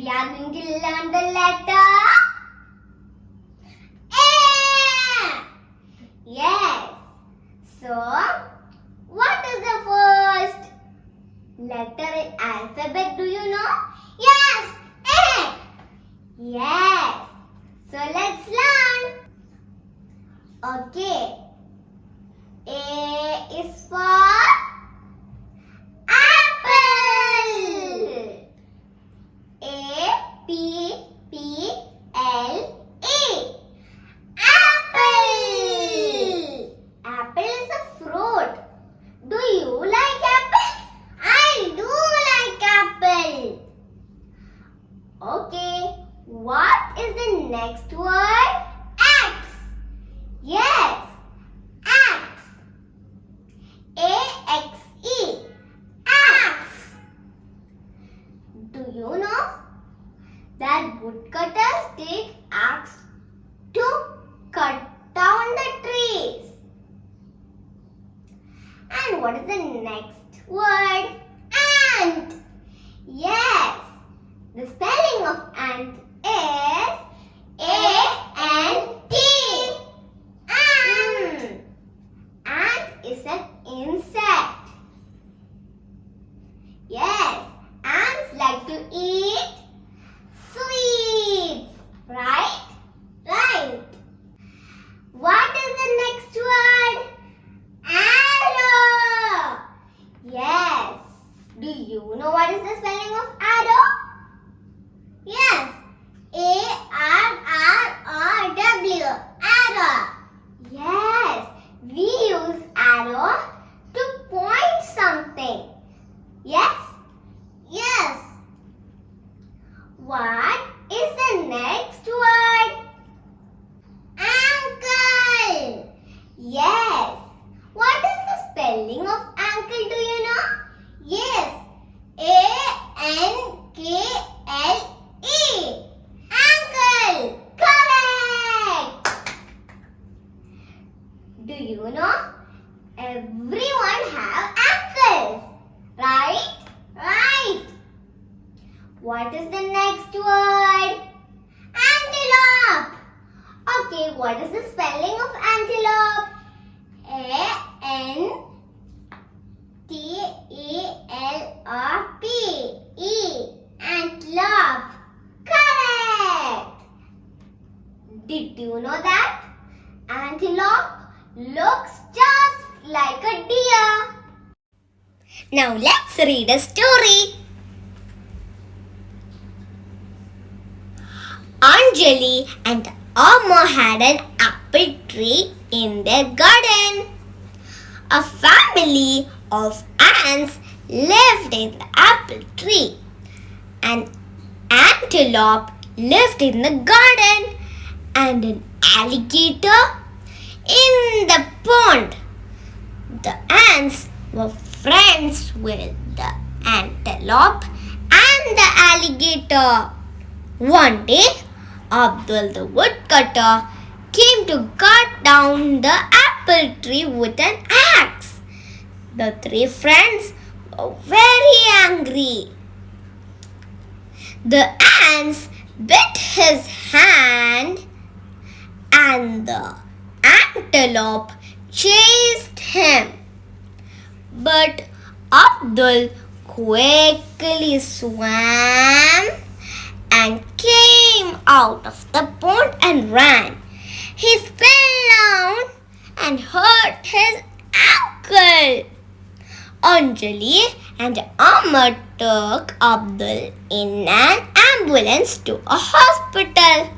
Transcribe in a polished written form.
we are going to learn the letter A. Yes. So, what is the first letter in alphabet? Do you know? Yes, A. Yes. So, let's learn. Okay. A is for apple. A-P-P-L-E. Apple. Apple is a fruit. Do you like apples? I do like apple. Okay. What is the next word? X. Yes. Axe. A-X-E. Axe. Do you know that woodcutters take axe to cut down the trees? And what is the next word? Ant. Yes. The spelling of ant is A-N-T. Ant. Ant is an insect. Yes. Ants like to eat sweets. Right? Right. What is the next word? Arrow. Yes. Do you know what is the spelling of arrow? Yes. A-R-R-O-W. Arrow. Yes. We use arrow to point something. Yes? Yes. What is the next word? Ankle. Yes. What is the spelling of ankle? Do you know? Yes. A-N-K-L-E. Ankle. Correct. Do you know? Everyone have ankles. Right? Right. What is the next word? Antelope. Okay, what is the spelling of antelope? A-N-T-E-L-O-P. E. Antelope. Correct. Did you know that? Antelope looks just like a deer. Now let's read a story. Anjali and Amma had an apple tree in their garden. A family of ants lived in the apple tree. An antelope lived in the garden and an alligator in the pond. The ants were friends with the antelope and the alligator. One day, Abdul the woodcutter came to cut down the apple tree with an axe. The three friends were very angry. The ants bit his hand and the antelope chased him. But Abdul quickly swam and came out of the pond and ran. He fell down and hurt his ankle. Anjali and Amma took Abdul in an ambulance to a hospital.